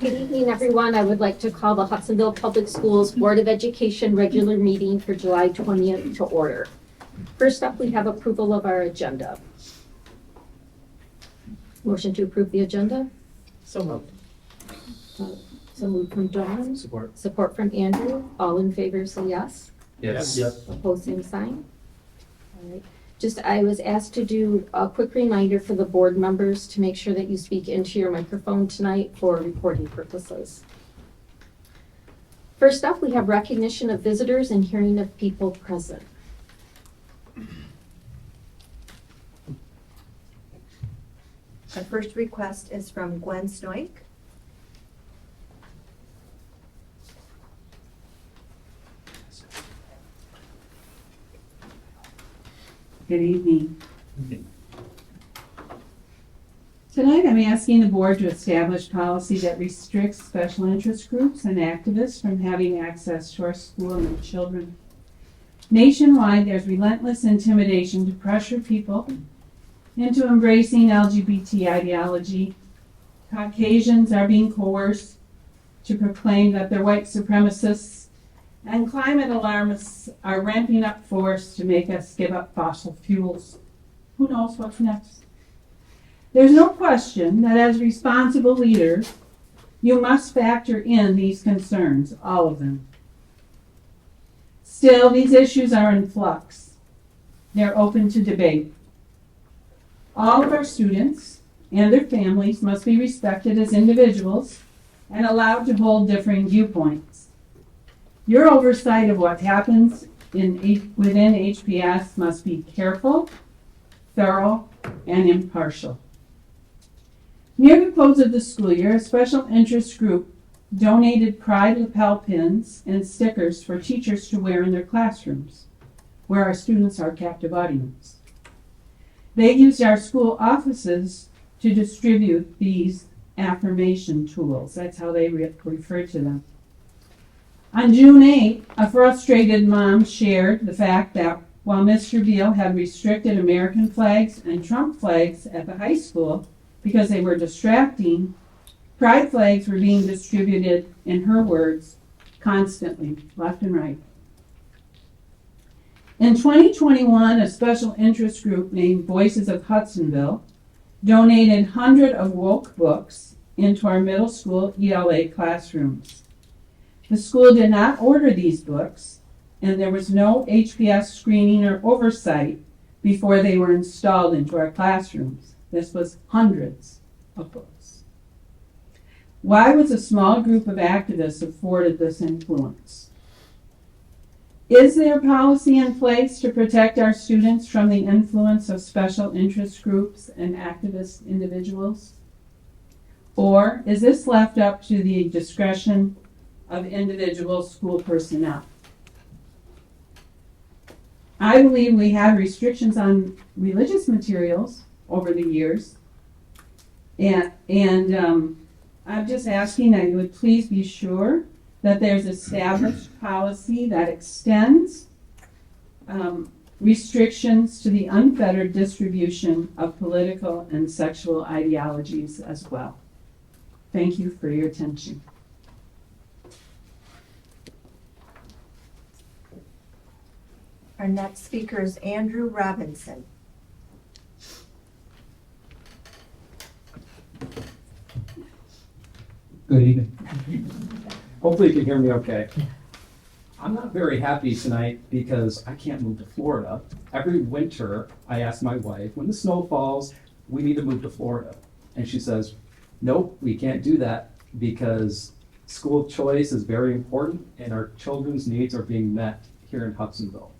Good evening, everyone. I would like to call the Hudsonville Public Schools Board of Education regular meeting for July 20th to order. First up, we have approval of our agenda. Motion to approve the agenda? So moved. So moved from Dawn. Support. Support from Andrew. All in favor, say yes. Yes. Opposed, same sign. All right. I was asked to do a quick reminder for the board members to make sure that you speak into your microphone tonight for recording purposes. First up, we have recognition of visitors and hearing of people present. Our first request is from Gwen Snoik. Good evening. Tonight I'm asking the board to establish policy that restricts special interest groups and activists from having access to our school and their children. Nationwide, there's relentless intimidation to pressure people into embracing LGBT ideology. Caucasians are being coerced to proclaim that they're white supremacists, and climate alarmists are ramping up force to make us give up fossil fuels. Who knows what's next? There's no question that as responsible leaders, you must factor in these concerns, all of them. Still, these issues are in flux. They're open to debate. All of our students and their families must be respected as individuals and allowed to hold differing viewpoints. Your oversight of what happens within HPS must be careful, thorough, and impartial. Near the close of the school year, a special interest group donated pride lapel pins and stickers for teachers to wear in their classrooms, where our students are captive audience. They used our school offices to distribute these affirmation tools. That's how they refer to them. On June 8, a frustrated mom shared the fact that while Mr. Beal had restricted American flags and Trump flags at the high school because they were distracting, pride flags were being distributed, in her words, constantly, left and right. In 2021, a special interest group named Voices of Hudsonville donated hundreds of woke books into our middle school ELA classrooms. The school did not order these books, and there was no HPS screening or oversight before they were installed into our classrooms. This was hundreds of books. Why was a small group of activists afforded this influence? Is there policy in place to protect our students from the influence of special interest groups and activist individuals? Or is this left up to the discretion of individual school personnel? I believe we have restrictions on religious materials over the years, and I'm just asking that you would please be sure that there's established policy that extends restrictions to the unfettered distribution of political and sexual ideologies as well. Thank you for your attention. Our next speaker is Andrew Robinson. Good evening. Hopefully you can hear me okay. I'm not very happy tonight because I can't move to Florida. Every winter, I ask my wife, when the snow falls, we need to move to Florida. And she says, nope, we can't do that because school choice is very important and our children's needs are being met here in Hudsonville.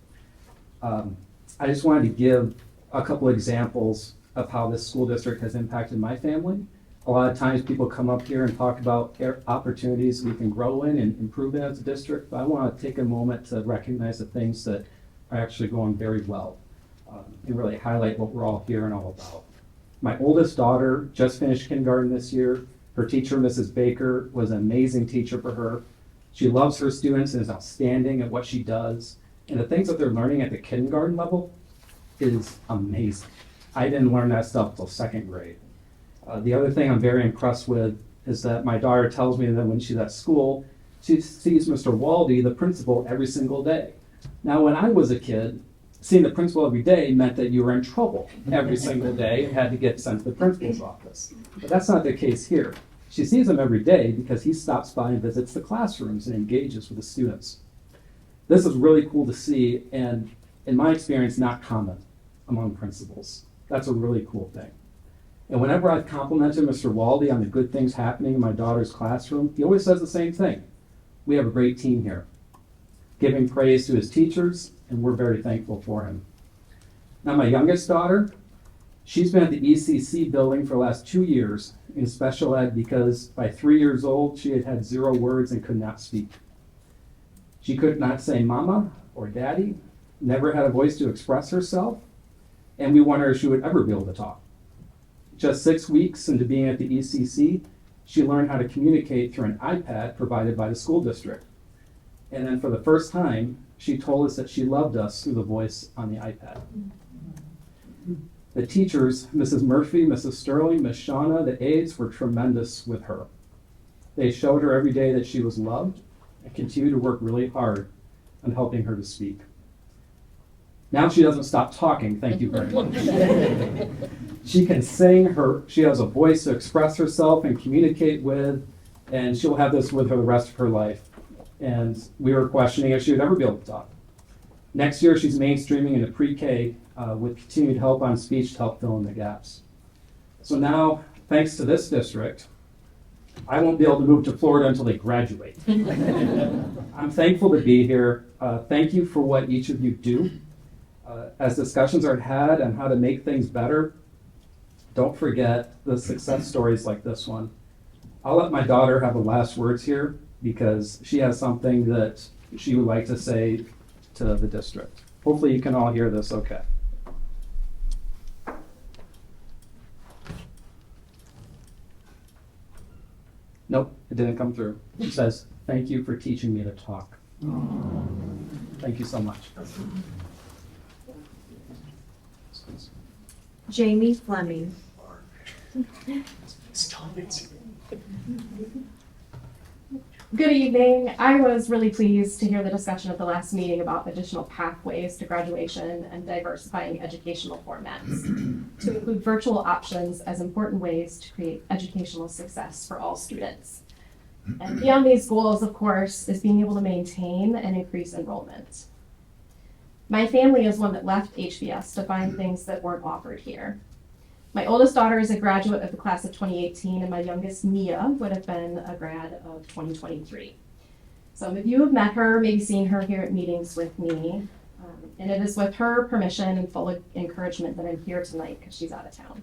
I just wanted to give a couple examples of how this school district has impacted my family. A lot of times people come up here and talk about opportunities we can grow in and improve in as a district, but I want to take a moment to recognize the things that are actually going very well and really highlight what we're all here and all about. My oldest daughter just finished kindergarten this year. Her teacher, Mrs. Baker, was an amazing teacher for her. She loves her students and is outstanding at what she does. And the things that they're learning at the kindergarten level is amazing. I didn't learn that stuff till second grade. The other thing I'm very impressed with is that my daughter tells me that when she's at school, she sees Mr. Waldy, the principal, every single day. Now, when I was a kid, seeing the principal every day meant that you were in trouble every single day and had to get sent to the principal's office. But that's not the case here. She sees him every day because he stops by and visits the classrooms and engages with the students. This is really cool to see, and in my experience, not common among principals. That's a really cool thing. And whenever I've complimented Mr. Waldy on the good things happening in my daughter's classroom, he always says the same thing. We have a great team here, giving praise to his teachers, and we're very thankful for him. Now, my youngest daughter, she's been at the ECC building for the last 2 years in special ed because by 3 years old, she had 0 words and could not speak. She could not say mama or daddy, never had a voice to express herself, and we wondered if she would ever be able to talk. Just 6 weeks into being at the ECC, she learned how to communicate through an iPad provided by the school district. And then for the first time, she told us that she loved us through the voice on the iPad. The teachers, Mrs. Murphy, Mrs. Sterling, Miss Shauna, the aides were tremendous with her. They showed her every day that she was loved and continued to work really hard on helping her to speak. Now she doesn't stop talking, thank you very much. She can sing, she has a voice to express herself and communicate with, and she'll have this with her the rest of her life. And we were questioning if she would ever be able to talk. Next year, she's mainstreaming into pre-K with continued help on speech to help fill in the gaps. So now, thanks to this district, I won't be able to move to Florida until they graduate. I'm thankful to be here. Thank you for what each of you do. As discussions are had on how to make things better, don't forget the success stories like this one. I'll let my daughter have the last words here because she has something that she would like to say to the district. Hopefully you can all hear this okay. Nope, it didn't come through. She says, "Thank you for teaching me to talk." Thank you so much. Jamie Fleming. Good evening. I was really pleased to hear the discussion at the last meeting about additional pathways to graduation and diversifying educational formats to include virtual options as important ways to create educational success for all students. And beyond these goals, of course, is being able to maintain and increase enrollment. My family is one that left HBS to find things that weren't offered here. My oldest daughter is a graduate of the class of 2018, and my youngest, Mia, would have been a grad of 2023. Some of you have met her, maybe seen her here at meetings with me, and it is with her permission and full encouragement that I'm here tonight because she's out of town.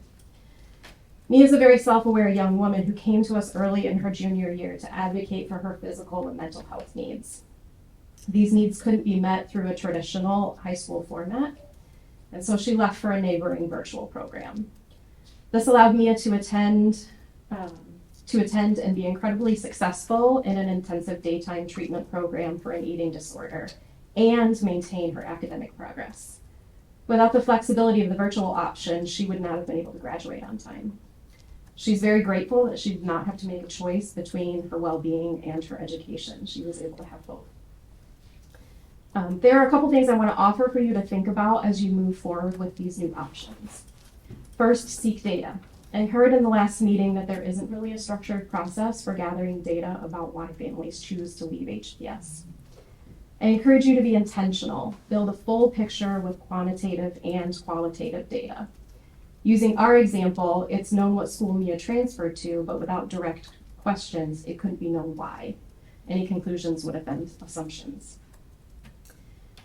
Mia is a very self-aware young woman who came to us early in her junior year to advocate for her physical and mental health needs. These needs couldn't be met through a traditional high school format, and so she left for a neighboring virtual program. This allowed Mia to attend and be incredibly successful in an intensive daytime treatment program for an eating disorder and maintain her academic progress. Without the flexibility of the virtual option, she would not have been able to graduate on time. She's very grateful that she did not have to make a choice between her well-being and her education. She was able to have both. There are a couple things I want to offer for you to think about as you move forward with these new options. First, seek data. I heard in the last meeting that there isn't really a structured process for gathering data about why families choose to leave HBS. I encourage you to be intentional. Build a full picture with quantitative and qualitative data. Using our example, it's known what school Mia transferred to, but without direct questions, it couldn't be known why. Any conclusions would have been assumptions.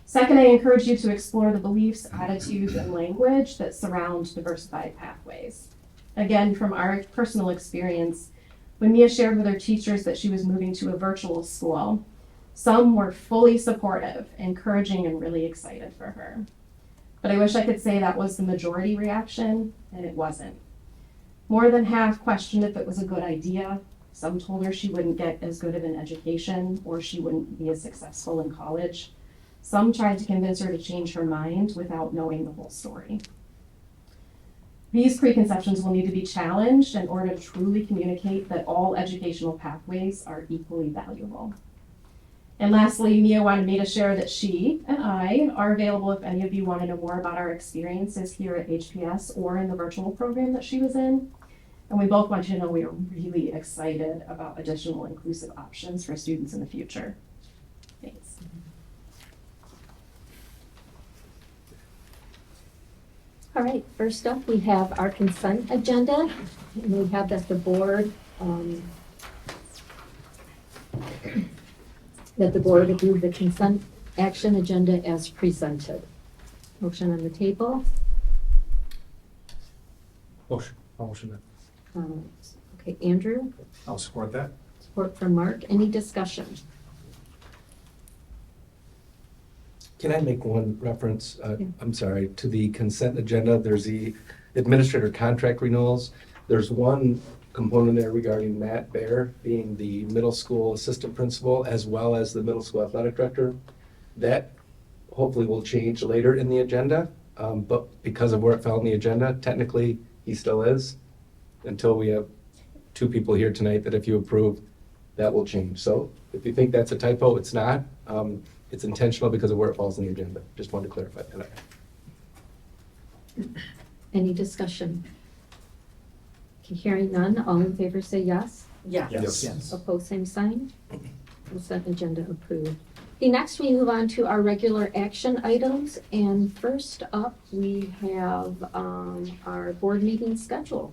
Second, I encourage you to explore the beliefs, attitudes, and language that surround diversified pathways. Again, from our personal experience, when Mia shared with her teachers that she was moving to a virtual school, some were fully supportive, encouraging, and really excited for her. But I wish I could say that was the majority reaction, and it wasn't. More than half questioned if it was a good idea. Some told her she wouldn't get as good of an education or she wouldn't be as successful in college. Some tried to convince her to change her mind without knowing the whole story. These preconceptions will need to be challenged in order to truly communicate that all educational pathways are equally valuable. And lastly, Mia wanted me to share that she and I are available if any of you want to know more about our experiences here at HPS or in the virtual program that she was in. And we both want you to know we are really excited about additional inclusive options for students in the future. Thanks. All right, first up, we have our consent agenda. And we have that the board approve the consent action agenda as presented. Motion on the table. Motion. I'll motion that. Okay, Andrew, I'll support that. support from Mark. Any discussion? Can I make one reference, Yeah. I'm sorry, to the consent agenda? There's the administrator contract renewals. There's one component there regarding Matt Bear being the middle school assistant principal as well as the middle school athletic director. That hopefully will change later in the agenda, but because of where it fell in the agenda, technically he still is until we have two people here tonight that if you approve, that will change. So if you think that's a typo, it's not. It's intentional because of where it falls in the agenda. Just wanted to clarify that. Any discussion? Okay, hearing none, all in favor say yes. Yes. Opposed, same sign. Consent agenda approved. Okay, next we move on to our regular action items, and first up, we have our board meeting schedule.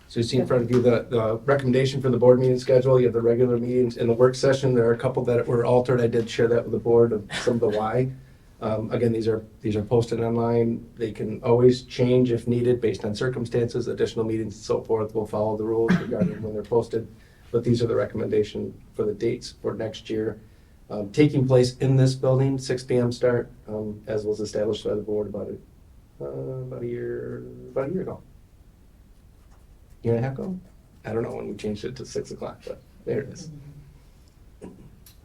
So you see in front of you the recommendation for the board meeting schedule. You have the regular meetings and the work session. There are a couple that were altered. I did share that with the board of some of the why. Again, these are posted online. They can always change if needed based on circumstances. Additional meetings and so forth will follow the rules regarding when they're posted. But these are the recommendation for the dates for next year. Taking place in this building, 6 p.m. start, as was established by the board about a year ago. Year and a half ago? I don't know when we changed it to 6 o'clock, but there it is.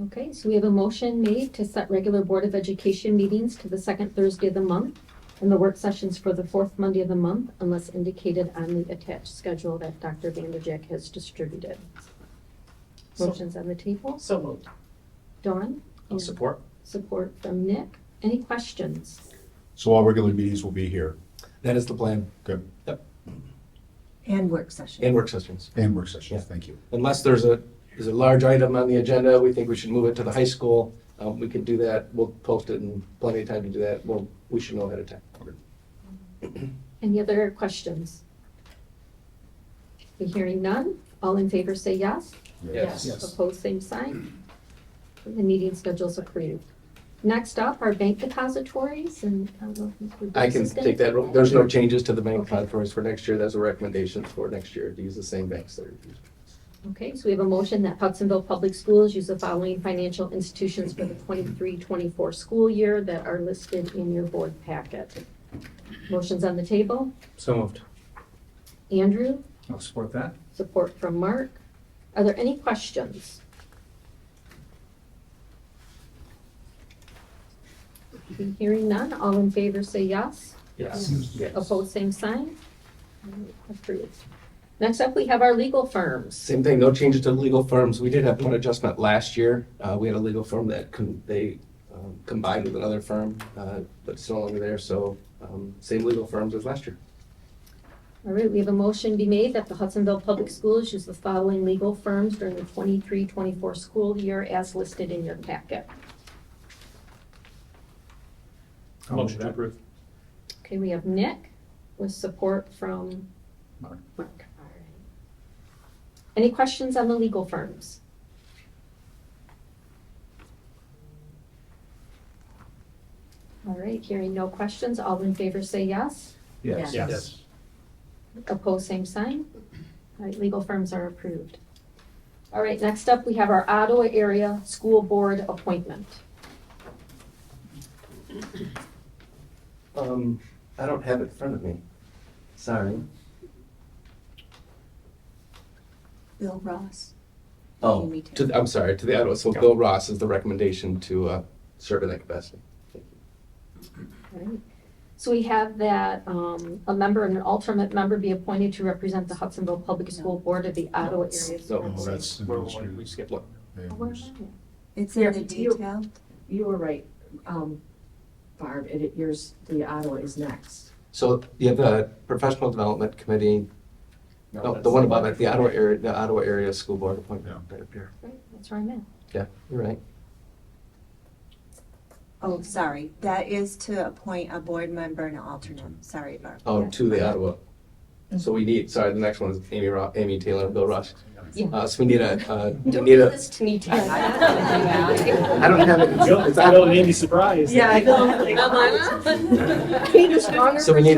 Okay, so we have a motion made to set regular Board of Education meetings to the second Thursday of the month and the work sessions for the fourth Monday of the month unless indicated on the attached schedule that Dr. Vanderjack has distributed. Motion's on the table. So moved. Dawn? I'll support. Support from Nick. Any questions? So all regular meetings will be here. That is the plan. Good. Yep. And work session. And work sessions. And work sessions, Yeah. thank you. Unless there's a large item on the agenda, we think we should move it to the high school. We can do that. We'll post it in plenty of time to do that. We should know ahead of time. Any other questions? Okay, hearing none, all in favor say yes. Yes. Opposed, same sign. The meeting schedule's approved. Next up, our bank depositories, and I don't know if Mr. I can Brooks is take that. gonna- There's no changes to the bank Okay. depositories for next year. There's a recommendation for next year to use the same banks that are used. Okay, so we have a motion that Hudsonville Public Schools use the following financial institutions for the 23-24 school year that are listed in your board packet. Motion's on the table. So moved. Andrew, I'll support that. support from Mark. Are there any questions? Hearing none, all in favor say yes. Yes. Opposed, same sign. Approved. Next up, we have our legal firms. Same thing, no changes to legal firms. We did have one adjustment last year. We had a legal firm that combined with another firm, but it's no longer there, so same legal firms as last year. All right, we have a motion be made that the Hudsonville Public Schools use the following legal firms during the 23-24 school year as listed in your packet. Motion to approve. Okay, we have Nick with support from Mark. Mark. All right. Any questions on the legal firms? All right, hearing no questions, all in favor say yes. Yes. Yes. Opposed, same sign. All right, legal firms are approved. All right, next up, we have our Ottawa Area School Board appointment. I don't have it in front of me. Sorry. Bill Ross. Oh, Amy I'm sorry, to the Ottawa. So Bill Ross is the recommendation to serve in that capacity. All right. So we have that a member and an alternate member be appointed to represent the Hudsonville Public School Board of the Ottawa area. No, that's We skipped one. Oh, where's that? It's Here, in the you- detail. You were right, Barb, yours, the Ottawa is next. So you have the Professional Development Committee, no, the one above it, the Ottawa Area School Board appointment, right up here. Right, that's where I'm at. Yeah, you're right. Oh, sorry. That is to appoint a board member and an alternate. Sorry, Barb. Oh, to the Ottawa. So we need, sorry, the next one is Amy Taylor and Bill Rush. So we need a, Don't do this to me, Ted. I don't have it. It's not only Amy surprise. Yeah, I know. Peter Stronger. So we need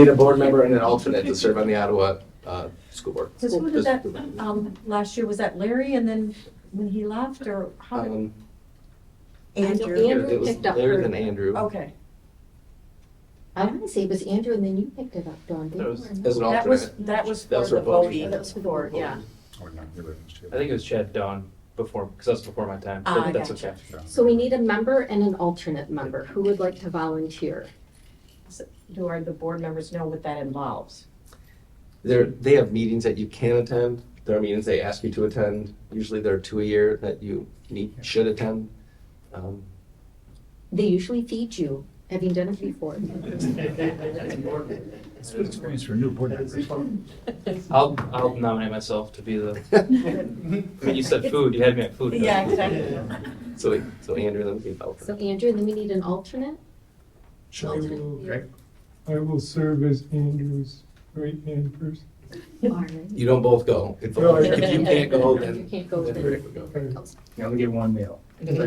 a board member and an alternate to serve on the Ottawa, school board. Because who did that, last year, was that Larry, and then when he left, or how did? Andrew. Andrew It was picked up Larry her- and Andrew Okay, I want to say it was Andrew and then you picked it up, Dawn, didn't you? as an that was, alternate. that was That for was the for voting. voting, That was for the for, voting. yeah. Oh, no, here it is, too. I think it was Chad Dawn before, because that was before my time, Ah, but that's gotcha. okay. So we need a member and an alternate member. Who would like to volunteer? Do the board members know what that involves? They have meetings that you can attend. There are meetings they ask you to attend. Usually there are 2 a year that you should attend. They usually feed you, having done it before. It's a good experience for a new board member. I'll nominate myself to be the, I mean, you said food, you had me at food. Yeah, exactly. So Andrew, then we can vote. So Andrew, and then we need an alternate? I will serve as Andrew's right-hand person. All right. You don't both go. If you can't go, You then can't go then then. Rick would go. You only get one meal. All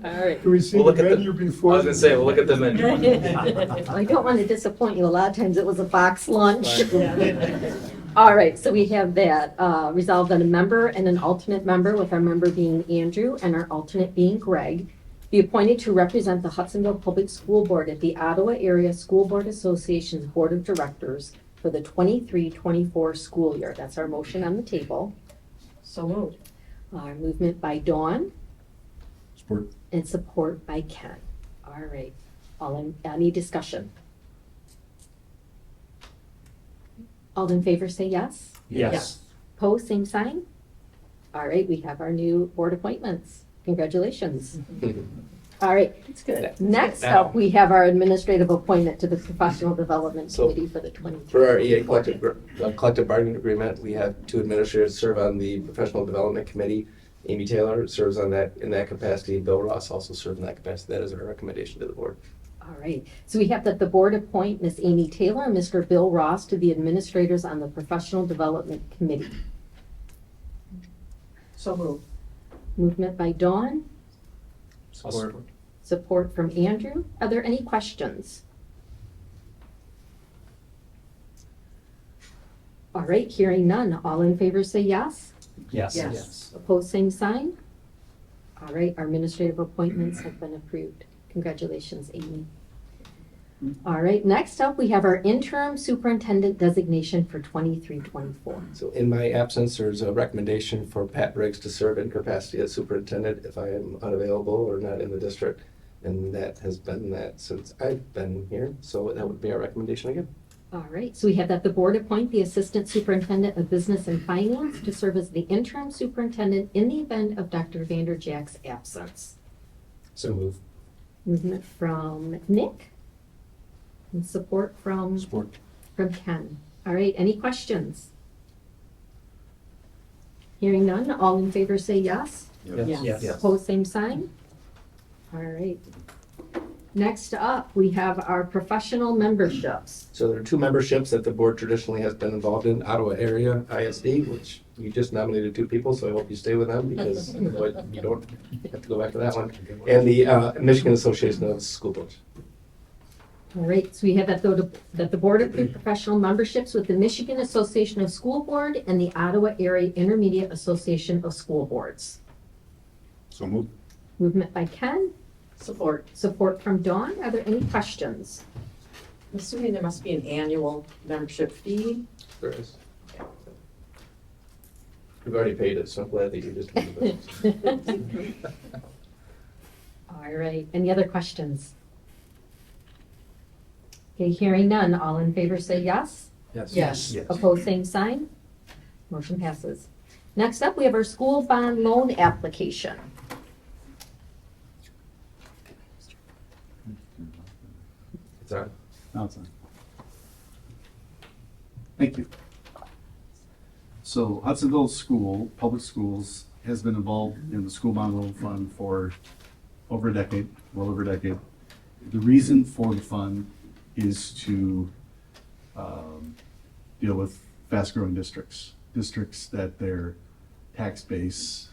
right. Can we see We'll the look at the- menu I before? was gonna say, we'll look at the menu. I don't want to disappoint you. A lot of times it was a box lunch. All right, so we have that resolved on a member and an alternate member, with our member being Andrew and our alternate being Greg, be appointed to represent the Hudsonville Public School Board at the Ottawa Area School Board Association's Board of Directors for the 23-24 school year. That's our motion on the table. So moved. Our movement by Dawn Support. and support by Ken. All right, any discussion? All in favor say yes. Yes. Pose same sign. All right, we have our new board appointments. Congratulations. All right, That's good. next up, we have our administrative appointment to the Professional Development So, Committee for the 23. For our EA collective bargaining agreement, we have 2 administrators serve on the Professional Development Committee. Amy Taylor serves on that, in that capacity. Bill Ross also serves in that capacity. That is our recommendation to the board. All right, so we have that the board appoint Ms. Amy Taylor and Mr. Bill Ross to the administrators on the Professional Development Committee. So moved. Movement by Dawn, Support. support from Andrew. Are there any questions? All right, hearing none. All in favor say yes. Yes. Yes. Opposed, same sign. All right, our administrative appointments have been approved. Congratulations, Amy. All right, next up, we have our interim superintendent designation for 23-24. So in my absence, there's a recommendation for Pat Briggs to serve in capacity as superintendent if I am unavailable or not in the district. And that has been that since I've been here, so that would be our recommendation again. All right, so we have that the board appoint the assistant superintendent of business and finance to serve as the interim superintendent in the event of Dr. Vanderjack's absence. So move. Movement from Nick and support from Support. Ken. All right, any questions? Hearing none, all in favor say yes. Yes. Opposed, same sign. All right. Next up, we have our professional memberships. So there are 2 memberships that the board traditionally has been involved in, Ottawa Area ISD, which you just nominated 2 people, so I hope you stay with them because otherwise you don't have to go back to that one. And the Michigan Association of School Boards. All right, so we have that the board approved professional memberships with the Michigan Association of School Board and the Ottawa Area Intermediate Association of School Boards. So moved. Movement by Ken, Support. support from Dawn. Are there any questions? I'm assuming there must be an annual membership fee. There is. We've already paid it, so I'm glad that you just. All right, any other questions? Okay, hearing none, all in favor say yes. Yes. Opposed, same sign. Motion passes. Next up, we have our school bond loan application. It's on. No, it's not. Thank you. So Hudsonville School, Public Schools, has been involved in the school bond loan fund for over a decade, well over a decade. The reason for the fund is to deal with fast-growing districts, districts that their tax base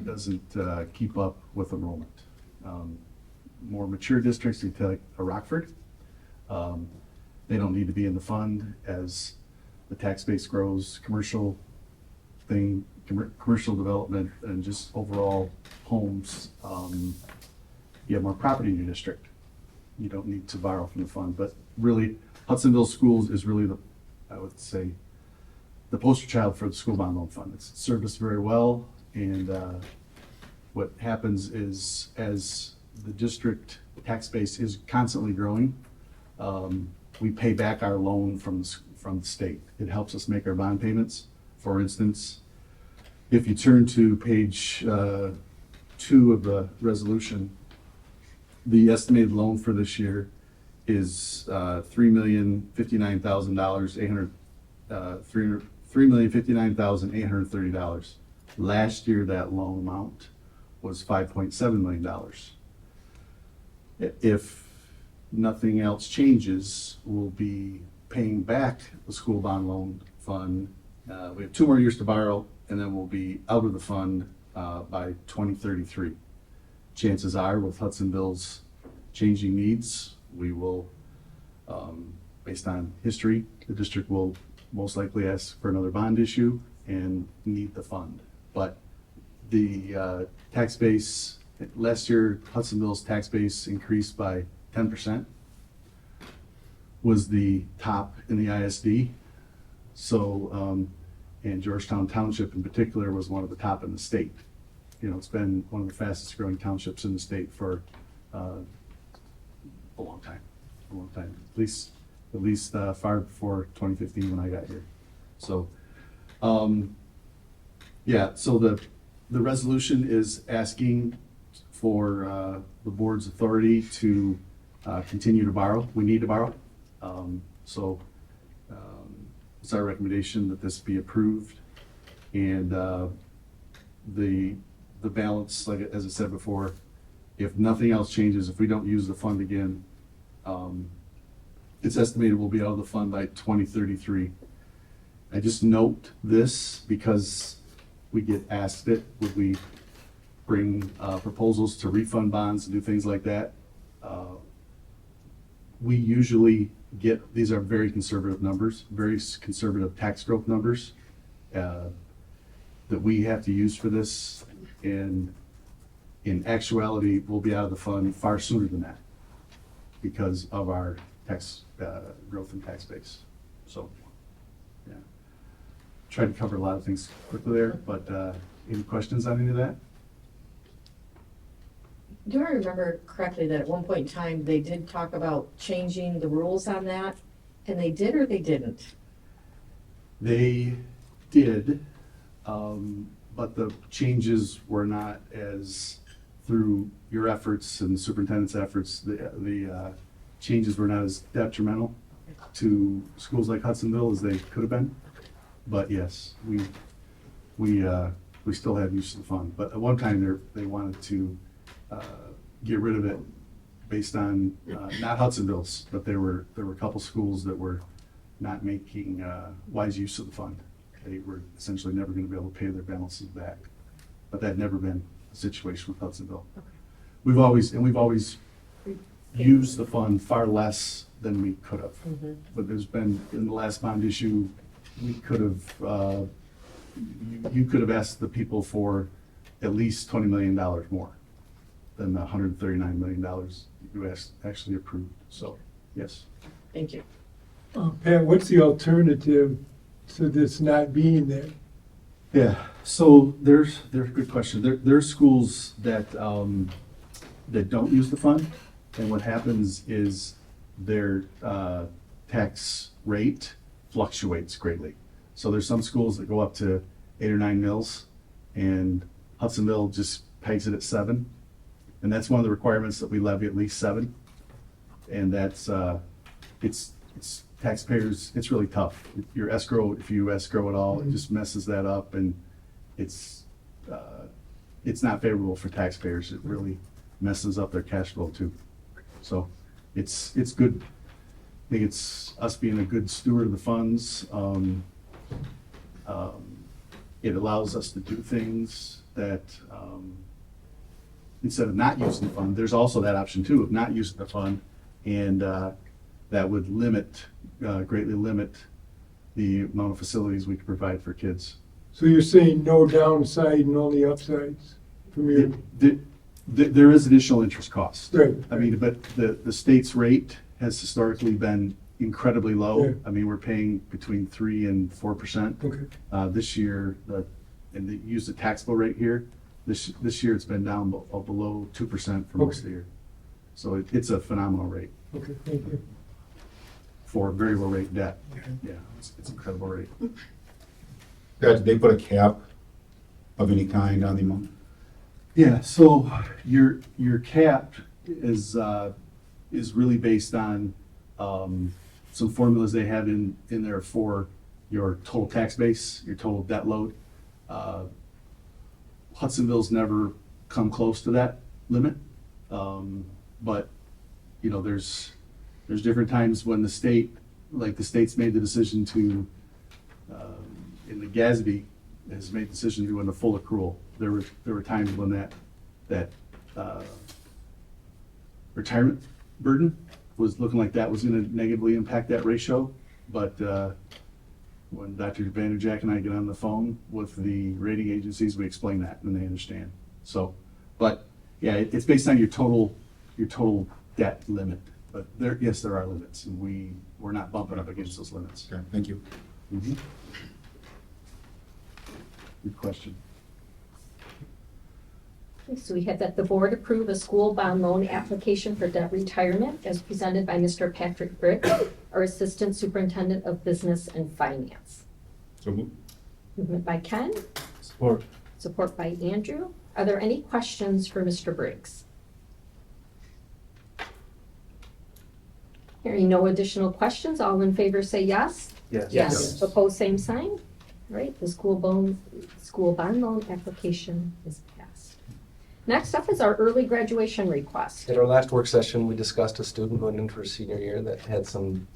doesn't keep up with enrollment. More mature districts, like a Rockford, they don't need to be in the fund as the tax base grows, commercial development, and just overall homes. You have more property in your district. You don't need to borrow from the fund, but really, Hudsonville Schools is really I would say, the poster child for the school bond loan fund. It's served us very well, and what happens is, as the district tax base is constantly growing, we pay back our loan from the state. It helps us make our bond payments. For instance, if you turn to page 2 of the resolution, the estimated loan for this year is $3,059,830. Last year, that loan amount was $5.7 million. If nothing else changes, we'll be paying back the school bond loan fund. We have 2 more years to borrow, and then we'll be out of the fund by 2033. Chances are, with Hudsonville's changing needs, we will, based on history, the district will most likely ask for another bond issue and need the fund. But the tax base, last year, Hudsonville's tax base increased by 10%, was the top in the ISD. So, and Georgetown Township in particular was one of the top in the state. You know, it's been one of the fastest growing townships in the state for a long time, at least far before 2015 when I got here. So, yeah, so the resolution is asking for the board's authority to continue to borrow. We need to borrow. So it's our recommendation that this be approved, and the balance, like as I said before, if nothing else changes, if we don't use the fund again, it's estimated we'll be out of the fund by 2033. I just note this because we get asked it, would we bring proposals to refund bonds and do things like that? We usually get, these are very conservative numbers, very conservative tax growth numbers that we have to use for this. And in actuality, we'll be out of the fund far sooner than that because of our tax growth and tax base. So, yeah. Tried to cover a lot of things quickly there, but any questions on any of that? Do I remember correctly that at one point in time, they did talk about changing the rules on that? And they did or they didn't? They did, but the changes were not as, through your efforts and the superintendent's efforts, the changes were not as detrimental to schools like Hudsonville as they could have been. But yes, we still have use of the fund. But at one time, they wanted to get rid of it based on not Hudsonville's, but there were a couple schools that were not making wise use of the fund. They were essentially never going to be able to pay their balances back. But that had never been a situation with Hudsonville. Okay. We've always used the fund far less than we could have. Mm-hmm. But there's been, in the last bond issue, we could have, you could have asked the people for at least $20 million more than the $139 million you actually approved. So, yes. Thank you. Pat, what's the alternative to this not being there? Yeah, so there's a good question. There's schools that that don't use the fund. And what happens is their tax rate fluctuates greatly. So there's some schools that go up to 8 or 9 mils, and Hudsonville just pegs it at 7. And that's one of the requirements, that we levy at least 7. And that's, it's taxpayers, it's really tough. Your escrow, if you escrow at all, it just messes that up, and it's not favorable for taxpayers. It really messes up their cash flow too. So it's good. I think it's us being a good steward of the funds. It allows us to do things that, instead of not using the fund, there's also that option too, of not using the fund, and that would greatly limit the amount of facilities we could provide for kids. So you're saying no downside and only upsides from your, There is additional interest cost. right? I mean, but the state's rate has historically been incredibly low. Yeah. I mean, we're paying between 3% and 4%. Okay, This year, and they use the taxable rate here, this year it's been down below 2% for most of the year. So it's a phenomenal rate okay, thank you. for variable rate debt. Yeah, it's an incredible rate. Did they put a cap of any kind on the amount? Yeah, so your cap is really based on some formulas they have in there for your total tax base, your total debt load. Hudsonville's never come close to that limit, but you know, there's different times when the state's made the decision to, in the GASB, has made the decision to do a full accrual. There were times when that retirement burden was looking like that was going to negatively impact that ratio, but when Dr. Vanderjack and I get on the phone with the rating agencies, we explain that and they understand. So, but yeah, it's based on your total debt limit. But there are limits, and we're not bumping up against those limits. Okay, thank you. Mhm. Good question. Okay, so we have that the board approve a school bond loan application for debt retirement as presented by Mr. Patrick Brick, our Assistant Superintendent of Business and Finance. So move. Movement by Ken, Support. support by Andrew. Are there any questions for Mr. Briggs? Hearing no additional questions, all in favor say yes. Yes. Opposed, same sign. All right, the school bond loan application is passed. Next up is our early graduation request. At our last work session, we discussed a student going into her senior year that had some,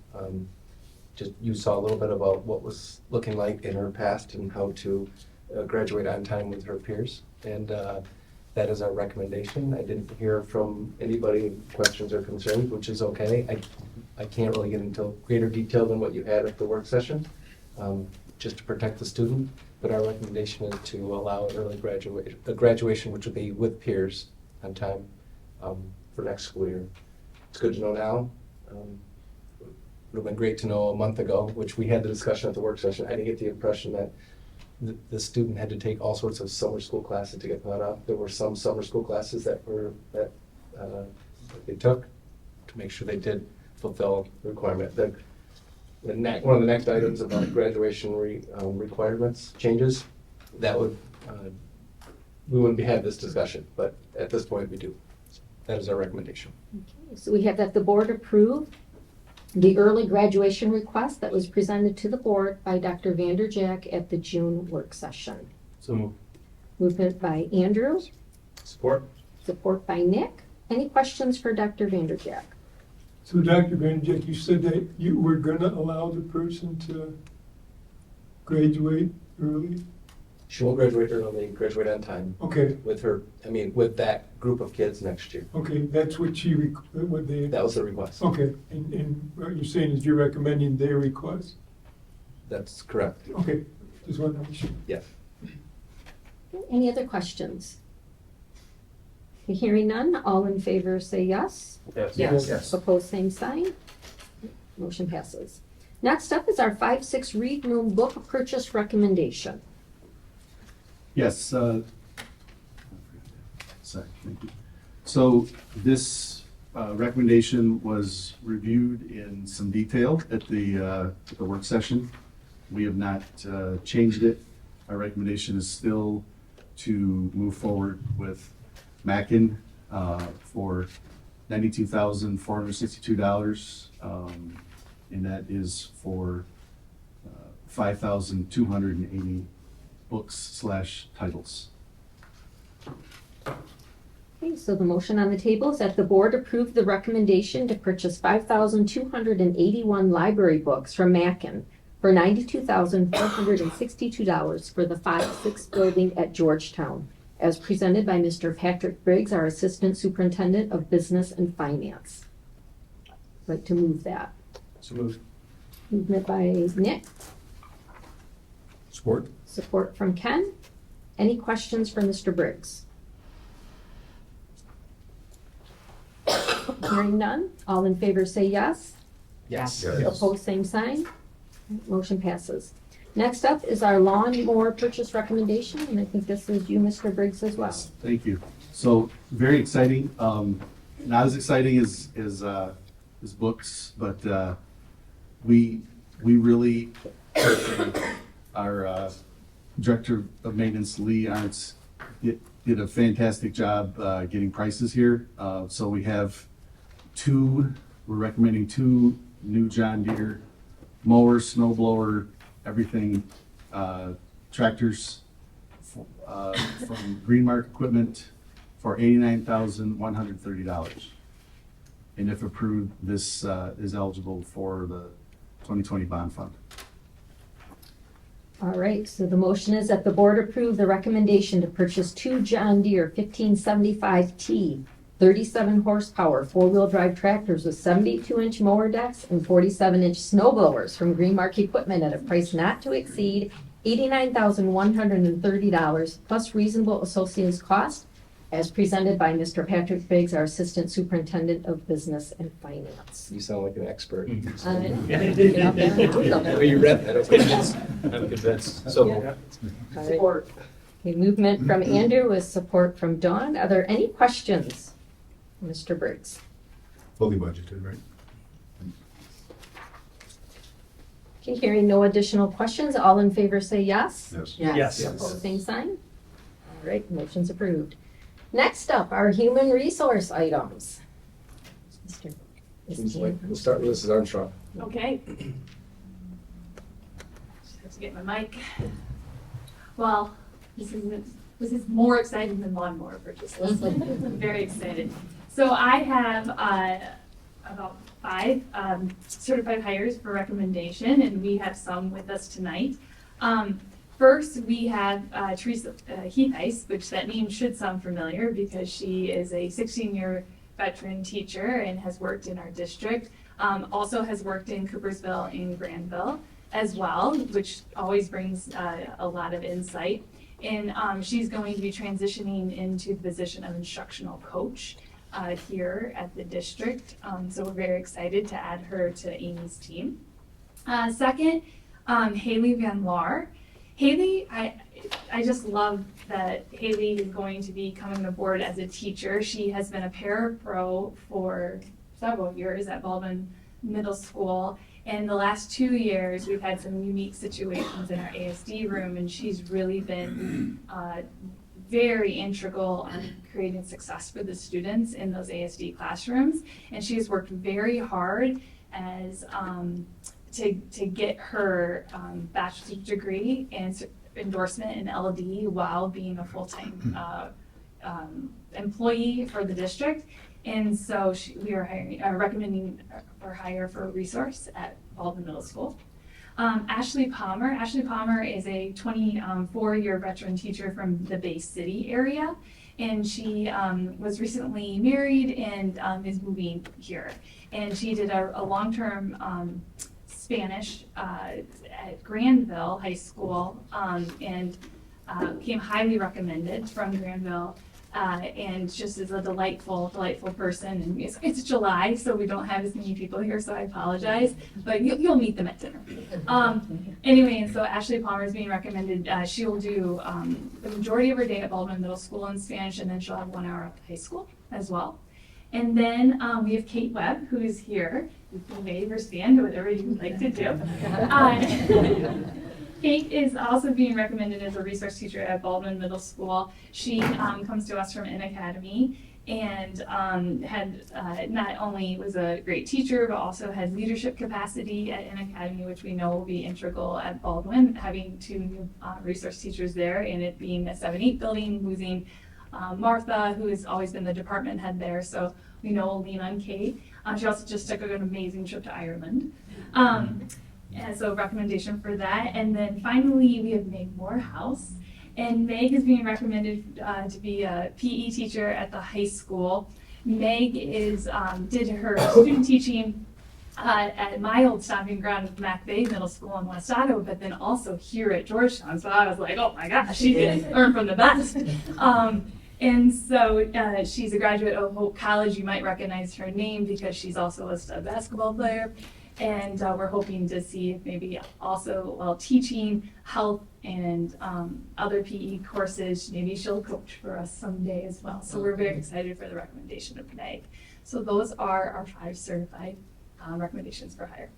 you saw a little bit about what was looking like in her past and how to graduate on time with her peers. And that is our recommendation. I didn't hear from anybody questions or concerns, which is okay. I can't really get into greater detail than what you had at the work session, just to protect the student. But our recommendation is to allow an early graduation, which would be with peers on time for next school year. It's good to know now. It would have been great to know a month ago, which we had the discussion at the work session. I didn't get the impression that the student had to take all sorts of summer school classes to get caught up. There were some summer school classes that they took to make sure they did fulfill the requirement. One of the next items about graduation requirements changes, that would, we wouldn't have this discussion, but at this point we do. So that is our recommendation. Okay, so we have that the board approve the early graduation request that was presented to the board by Dr. Vanderjack at the June work session. So move. Movement by Andrew, Support. support by Nick. Any questions for Dr. Vanderjack? So Dr. Benedict, you said that you were gonna allow the person to graduate early? She won't graduate early, graduate on time Okay, with that group of kids next year. okay, that's what what they, That was the request. okay, and what you're saying is you're recommending their request? That's correct. Okay, just want to make sure. Yeah. Any other questions? Hearing none, all in favor say yes. Yes. Opposed, same sign. Motion passes. Next up is our 5-6 read room book purchase recommendation. Yes. Sorry, thank you. So this recommendation was reviewed in some detail at the work session. We have not changed it. Our recommendation is still to move forward with Mackin for $92,462, and that is for 5,280 books/titles. Okay, so the motion on the table is that the board approve the recommendation to purchase 5,281 library books from Mackin for $92,462 for the 5-6 building at Georgetown, as presented by Mr. Patrick Briggs, our Assistant Superintendent of Business and Finance. I'd like to move that. So moved. Movement by Nick, Support? support from Ken. Any questions for Mr. Briggs? Hearing none, all in favor say yes. Yes. Opposed, same sign. Motion passes. Next up is our lawn mower purchase recommendation, and I think this is you, Mr. Briggs, as well. Thank you. So very exciting. Not as exciting as books, but we really, our Director of Maintenance, Lee Arntz, did a fantastic job getting prices here. So we have we're recommending 2 new John Deere mowers, snow blower, everything, tractors from Greenmark Equipment for $89,130. And if approved, this is eligible for the 2020 bond fund. All right, so the motion is that the board approve the recommendation to purchase 2 John Deere 1575T 37 horsepower 4-wheel drive tractors with 72-inch mower decks and 47-inch snow blowers from Greenmark Equipment at a price not to exceed $89,130 plus reasonable associated cost, as presented by Mr. Patrick Biggs, our Assistant Superintendent of Business and Finance. You sound like an expert. Get out there and do something. You read that, okay. I'm convinced. So All right. Okay, movement from Andrew with support from Dawn. Are there any questions, Mr. Briggs? Fully budgeted, right? Okay, hearing no additional questions, all in favor say yes. Yes. Yes. Opposed, same sign. All right, motion's approved. Next up, our human resource items. Mr. We'll start with Mrs. Armstrong. Okay. Just have to get my mic. Well, this is more exciting than lawnmower purchases. I'm very excited. So I have about 5 certified hires for recommendation, and we have some with us tonight. First, we have Teresa Heathice, which that name should sound familiar because she is a 16-year veteran teacher and has worked in our district. Also has worked in Coopersville and Granville as well, which always brings a lot of insight. And she's going to be transitioning into the position of instructional coach here at the district. So we're very excited to add her to Amy's team. Second, Haley Van Laar. Haley, I just love that Haley is going to be coming aboard as a teacher. She has been a parapro for several years at Baldwin Middle School. And the last 2 years, we've had some unique situations in our ASD room, and she's really been very integral in creating success for the students in those ASD classrooms. And she has worked very hard as to get her bachelor's degree and endorsement in LD while being a full-time employee for the district. And so we are recommending for hire for a resource at Baldwin Middle School. Ashley Palmer. Ashley Palmer is a 24-year veteran teacher from the Bay City area. And she was recently married and is moving here. And she did a long-term Spanish at Granville High School and became highly recommended from Granville and just is a delightful person. And it's July, so we don't have as many people here, so I apologize, but you'll meet them at dinner. Anyway, and so Ashley Palmer is being recommended. She'll do the majority of her day at Baldwin Middle School in Spanish, and then she'll have 1 hour at high school as well. And then we have Kate Webb, who is here. You can wave or stand, whatever you would like to do. Kate is also being recommended as a resource teacher at Baldwin Middle School. She comes to us from an academy and had not only was a great teacher, but also had leadership capacity at an academy, which we know will be integral at Baldwin, having 2 new resource teachers there, and it being a 7-8 building, losing Martha, who has always been the department head there, so we know we'll lean on Kate. She also just took an amazing trip to Ireland. And so recommendation for that. And then finally, we have Meg Morehouse. And Meg is being recommended to be a PE teacher at the high school. Meg did her student teaching at my old stomping ground of Mac Bay Middle School in West Ottawa, but then also here at Georgetown. So I was like, oh my gosh, she did learn from the best. And so she's a graduate of Hope College. You might recognize her name because she's also a stud basketball player. And we're hoping to see if maybe also while teaching health and other PE courses, maybe she'll coach for us someday as well. So we're very excited for the recommendation of Meg. So those are our 5 certified recommendations for hire.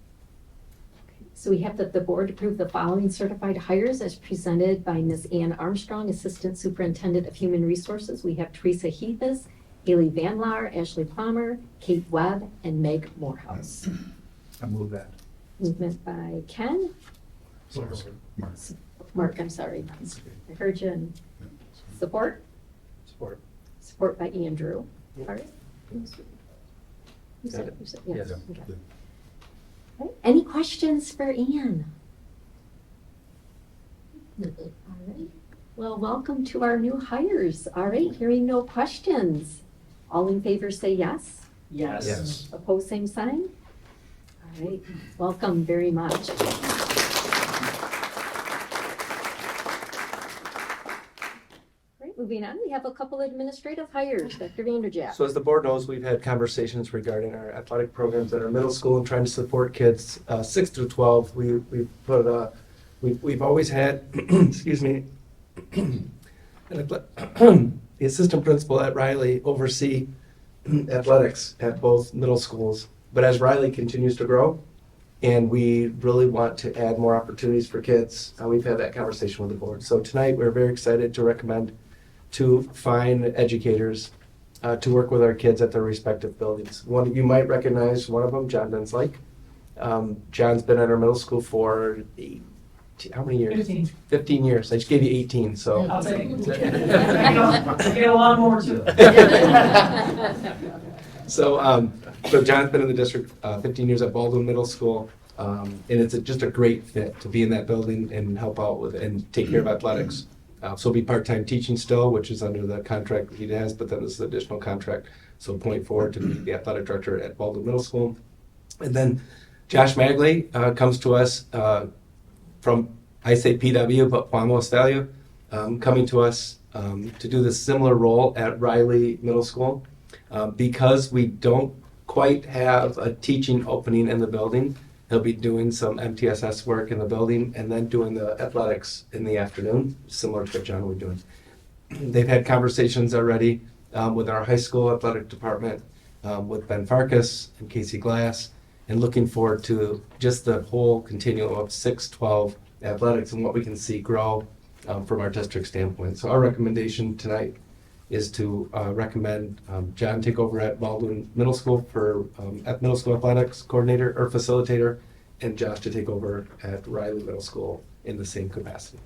So we have that the board approve the following certified hires as presented by Ms. Ann Armstrong, Assistant Superintendent of Human Resources. We have Teresa Heathis, Haley Van Laar, Ashley Palmer, Kate Webb, and Meg Morehouse. I move that. Movement by Ken. Mark, I'm sorry. I heard you. And support? Support. Support by Andrew. Yep. All right. Who said it? Yes. Yes. Okay. All right. Any questions for Ann? All right. Well, welcome to our new hires. All right, hearing no questions. All in favor say yes. Yes. Yes. Opposed, same sign. All right, welcome very much. Right, moving on, we have a couple administrative hires. Dr. Vanderjack. So as the board knows, we've had conversations regarding our athletic programs at our middle school and trying to support kids 6 through 12. We've always had, excuse me, the assistant principal at Riley oversee athletics at both middle schools. But as Riley continues to grow, and we really want to add more opportunities for kids, we've had that conversation with the board. So tonight, we're very excited to recommend 2 fine educators to work with our kids at their respective buildings. One of you might recognize one of them, John Denslake. John's been at our middle school for how many years? 15 years. I just gave you 18, so. I'll take it. Get a lot more too. So John's been in the district 15 years at Baldwin Middle School, and it's just a great fit to be in that building and help out with and take care of athletics. So he'll be part-time teaching still, which is under the contract he has, but then this is an additional contract. So point forward to be the athletic director at Baldwin Middle School. And then Josh Magley comes to us from, I say PW, but Juan Value, coming to us to do this similar role at Riley Middle School. Because we don't quite have a teaching opening in the building, he'll be doing some MTSS work in the building and then doing the athletics in the afternoon, similar to what John will be doing. They've had conversations already with our high school athletic department, with Ben Farkas and Casey Glass, and looking forward to just the whole continuum of 6-12 athletics and what we can see grow from our district standpoint. So our recommendation tonight is to recommend John take over at Baldwin Middle School for at middle school athletics coordinator or facilitator, and Josh to take over at Riley Middle School in the same capacity.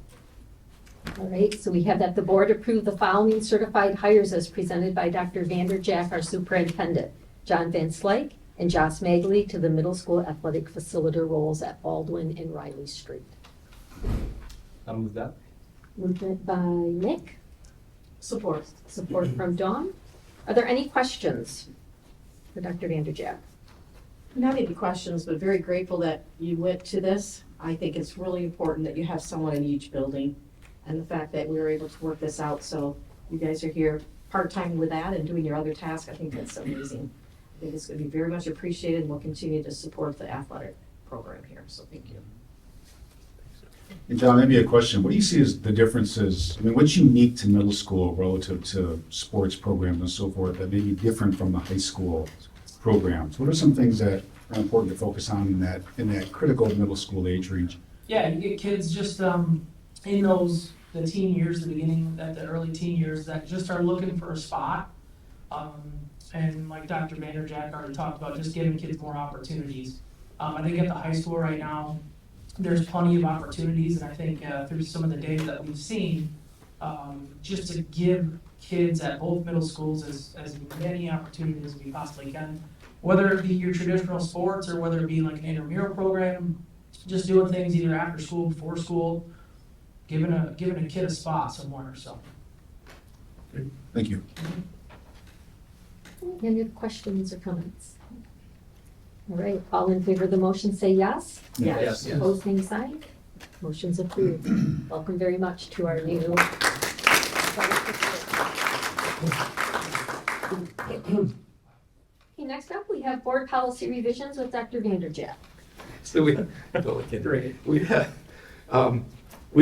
All right, so we have that the board approve the following certified hires as presented by Dr. Vanderjack, our superintendent. John Van Slyke and Josh Magley to the middle school athletic facilitator roles at Baldwin and Riley Street. I'll move that. Movement by Nick. Support. Support from Dawn. Are there any questions for Dr. Vanderjack? Not any questions, but very grateful that you went to this. I think it's really important that you have someone in each building, and the fact that we were able to work this out, so you guys are here part-time with that and doing your other tasks, I think that's amazing. I think it's gonna be very much appreciated, and we'll continue to support the athletic program here, so thank you. And John, maybe a question. What do you see as the differences? I mean, what's unique to middle school relative to sports programs and so forth that may be different from the high school programs? What are some things that are important to focus on in that critical middle school age range? Yeah, you get kids just in the teen years, the beginning, the early teen years, that just are looking for a spot. And like Dr. Vanderjack already talked about, just giving kids more opportunities. I think at the high school right now, there's plenty of opportunities, and I think through some of the data that we've seen, just to give kids at both middle schools as many opportunities as we possibly can, whether it be your traditional sports or whether it be like an intramural program, just doing things either after school, before school, giving a kid a spot somewhere, so. Thank you. Any other questions or comments? All right, all in favor of the motion say yes. Yes. Opposed, same sign. Motion's approved. Welcome very much to our new. Okay, next up, we have board policy revisions with Dr. Vanderjack. So we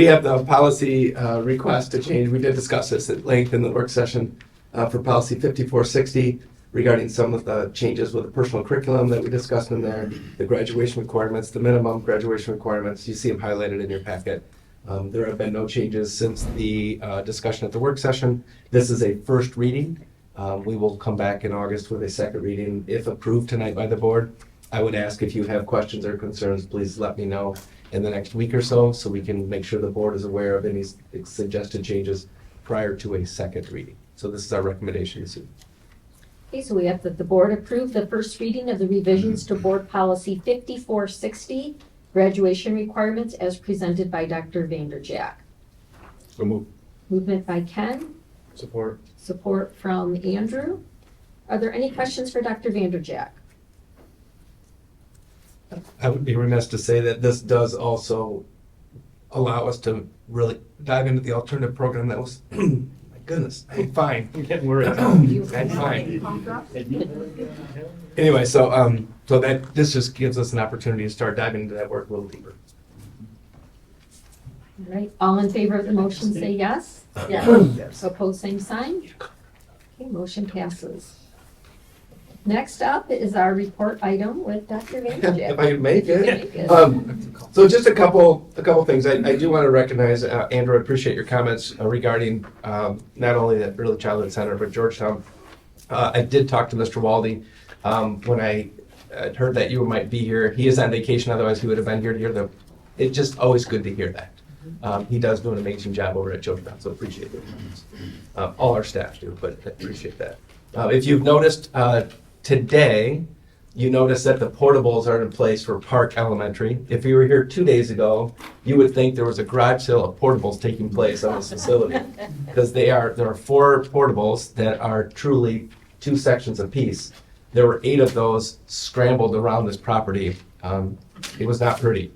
have the policy request to change. We did discuss this at length in the work session for policy 5460 regarding some of the changes with the personal curriculum that we discussed in there, the graduation requirements, the minimum graduation requirements. You see them highlighted in your packet. There have been no changes since the discussion at the work session. This is a first reading. We will come back in August with a second reading if approved tonight by the board. I would ask if you have questions or concerns, please let me know in the next week or so we can make sure the board is aware of any suggested changes prior to a second reading. So this is our recommendation this evening. Okay, so we have that the board approve the first reading of the revisions to board policy 5460, graduation requirements as presented by Dr. Vanderjack. So move. Movement by Ken, Support. support from Andrew. Are there any questions for Dr. Vanderjack? I would be remiss to say that this does also allow us to really dive into the alternative program that was, my goodness, I'm fine. I'm getting worried. I'm fine. Anyway, so that this just gives us an opportunity to start diving into that work a little deeper. All right, all in favor of the motion say yes. Yes. Opposed, same sign. Okay, motion passes. Next up is our report item with Dr. Vanderjack. If I can make it. You can make it. So just a couple things. I do want to recognize, Andrew, I appreciate your comments regarding not only the Early Childhood Center, but Georgetown. I did talk to Mr. Waldy when I heard that you might be here. He is on vacation, otherwise he would have been here to hear it's just always good to hear that. He does do an amazing job over at Georgetown, so appreciate it. All our staff do, but I appreciate that. If you've noticed, today, you notice that the portables are in place for Park Elementary. If you were here 2 days ago, you would think there was a garage sale of portables taking place on this facility. Because there are 4 portables that are truly 2 sections apiece. There were 8 of those scrambled around this property. It was not pretty.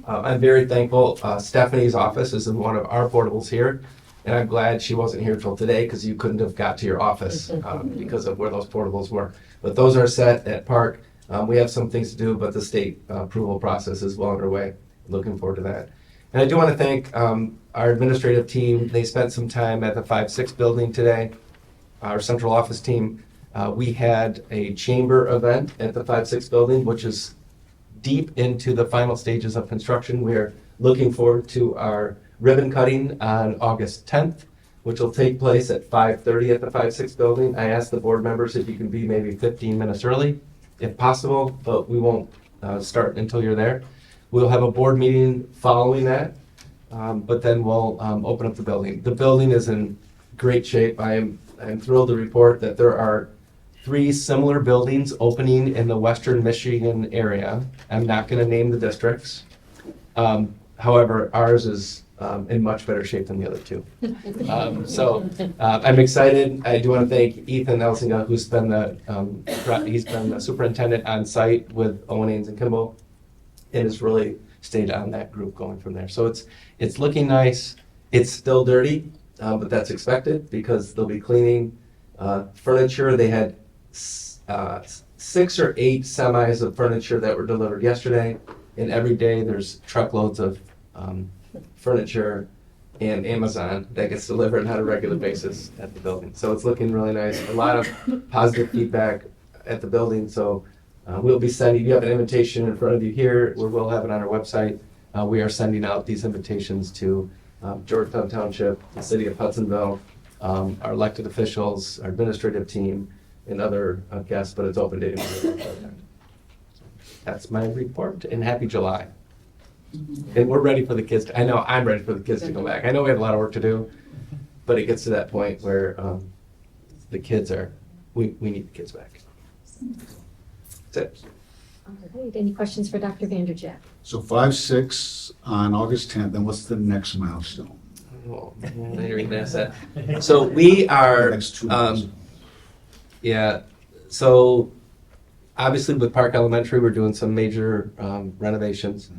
I'm very thankful. Stephanie's office is in one of our portables here. And I'm glad she wasn't here till today because you couldn't have got to your office because of where those portables were. But those are set at Park. We have some things to do, but the state approval process is well underway. Looking forward to that. And I do want to thank our administrative team. They spent some time at the 5-6 building today. Our central office team. We had a chamber event at the 5-6 building, which is deep into the final stages of construction. We're looking forward to our ribbon cutting on August 10th, which will take place at 5:30 at the 5-6 building. I asked the board members if you can be maybe 15 minutes early, if possible, but we won't start until you're there. We'll have a board meeting following that, but then we'll open up the building. The building is in great shape. I'm thrilled to report that there are 3 similar buildings opening in the Western Michigan area. I'm not going to name the districts. However, ours is in much better shape than the other 2. So I'm excited. I do want to thank Ethan Elsinga, who's been the superintendent on site with Owen Ains and Kimball, and has really stayed on that group going from there. So it's looking nice. It's still dirty. but that's expected because they'll be cleaning furniture. They had 6 or 8 semis of furniture that were delivered yesterday, and every day there's truckloads of furniture and Amazon that gets delivered on a regular basis at the building. So it's looking really nice. A lot of positive feedback at the building. So we'll be sending, you have an invitation in front of you here, or we'll have it on our website. We are sending out these invitations to Georgetown Township, the city of Hudsonville, our elected officials, our administrative team, and other guests, but it's open to anyone. That's my report, and happy July. And we're ready for the kids. I know I'm ready for the kids to go back. I know we have a lot of work to do, but it gets to that point where the kids are, we need the kids back. That's it. All right, any questions for Dr. Vanderjack? So 5-6 on August 10th, then what's the next milestone? Oh, you're gonna ask that. So we are, Next 2 months. yeah, so obviously with Park Elementary, we're doing some major renovations.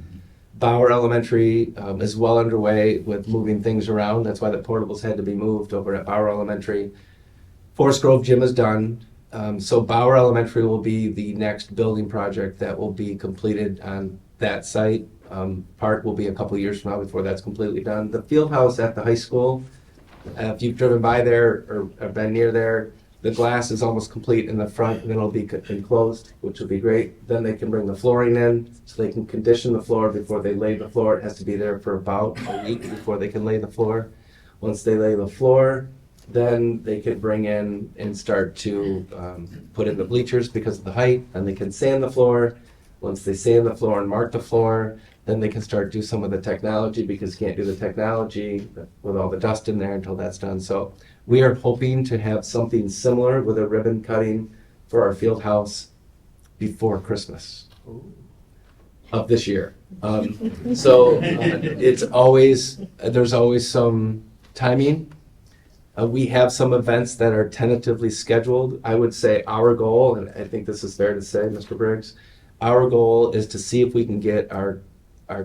Mower Elementary is well underway with moving things around. That's why the portables had to be moved over at Mower Elementary. Forest Grove Gym is done. So Mower Elementary will be the next building project that will be completed on that site. Park will be a couple years from now before that's completely done. The field house at the high school, if you've driven by there or have been near there, the glass is almost complete in the front, and then it'll be enclosed, which will be great. Then they can bring the flooring in, so they can condition the floor before they lay the floor. It has to be there for about a week before they can lay the floor. Once they lay the floor, then they can bring in and start to put in the bleachers because of the height, and they can sand the floor. Once they sand the floor and mark the floor, then they can start do some of the technology, because you can't do the technology with all the dust in there until that's done. So we are hoping to have something similar with a ribbon cutting for our field house before Christmas of this year. It's always, there's always some timing. We have some events that are tentatively scheduled. I would say our goal, and I think this is fair to say, Mr. Briggs, our goal is to see if we can get our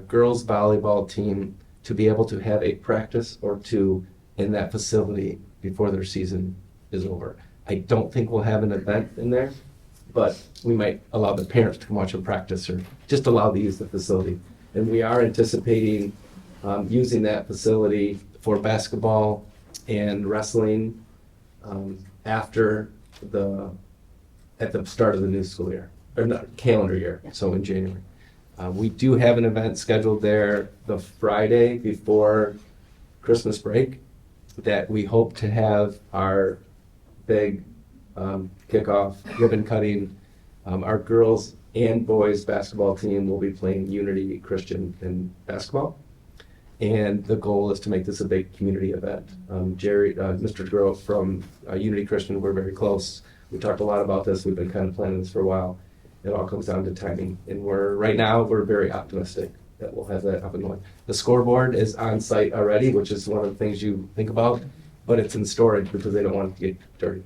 girls volleyball team to be able to have a practice or two in that facility before their season is over. I don't think we'll have an event in there, but we might allow the parents to come watch them practice, or just allow to use the facility. And we are anticipating using that facility for basketball and wrestling at the start of the new school year, or not, calendar year, so in January. We do have an event scheduled there the Friday before Christmas break that we hope to have our big kickoff, ribbon cutting. Our girls and boys basketball team will be playing Unity Christian in basketball. And the goal is to make this a big community event. Mr. Grove from Unity Christian, we're very close. We talked a lot about this. We've been kind of planning this for a while. It all comes down to timing. And right now, we're very optimistic that we'll have that up and going. The scoreboard is on site already, which is one of the things you think about, but it's in storage because they don't want it to get dirty.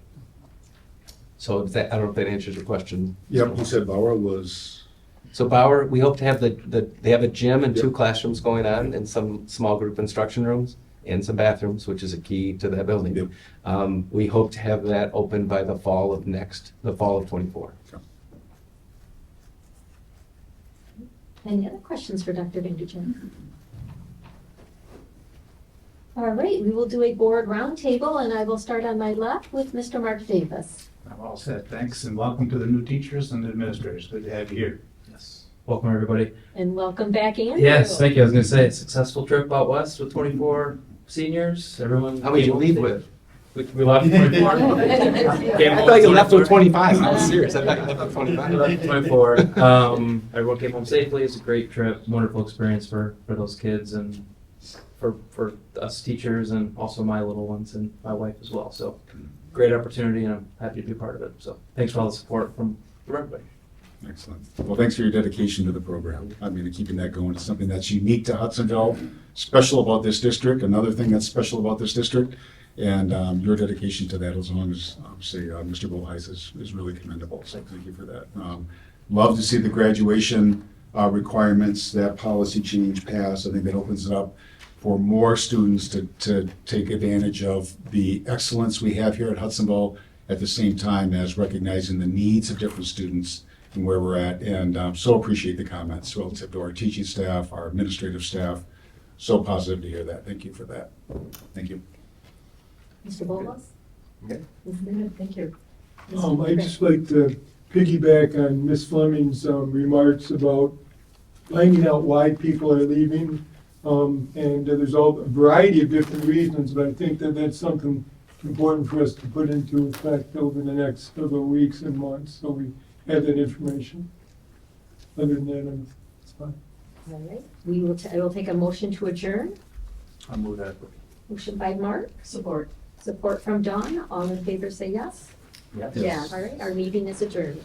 So I don't know if that answers your question. Yep, you said Bauer was, So Mower, we hope to have they have a gym and 2 classrooms going on, and some small group instruction rooms and some bathrooms, which is a key to that building. Yep. We hope to have that open by the fall of 24. Any other questions for Dr. Vanderjack? All right, we will do a board roundtable, and I will start on my left with Mr. Mark Davis. I'm all set. Thanks, and welcome to the new teachers and administrators. Good to have you here. Yes. Welcome, everybody. And welcome back, Andrew. Yes, thank you. I was going to say, successful trip out west with 24 seniors. Everyone. How many did you leave with? We left with 24. I thought you left with 25. I was serious. I thought you left with 25. We left with 24. Everyone came home safely. It's a great trip, wonderful experience for those kids and for us teachers, and also my little ones and my wife as well. So great opportunity, and I'm happy to be part of it. So thanks for all the support from everybody. excellent. Well, thanks for your dedication to the program. I mean, keeping that going. It's something that's unique to Hudsonville, special about this district, another thing that's special about this district. And your dedication to that, as long as, obviously, Mr. Bolheis is really commendable. So thank you for that. Love to see the graduation requirements, that policy change pass. I think that opens it up for more students to take advantage of the excellence we have here at Hudsonville, at the same time as recognizing the needs of different students and where we're at. And so appreciate the comments relative to our teaching staff, our administrative staff. So positive to hear that. Thank you for that. Thank you. Mr. Bolas? Okay. Thank you. I'd just like to piggyback on Ms. Fleming's remarks about finding out why people are leaving. And there's a variety of different reasons, but I think that that's something important for us to put into effect over the next several weeks and months, so we have that information. Other than that, it's fine. All right, I will take a motion to adjourn. I'll move that. Motion by Mark, Support. support from Dawn. All in favor say yes. Yes. Yeah, all right, our meeting is adjourned.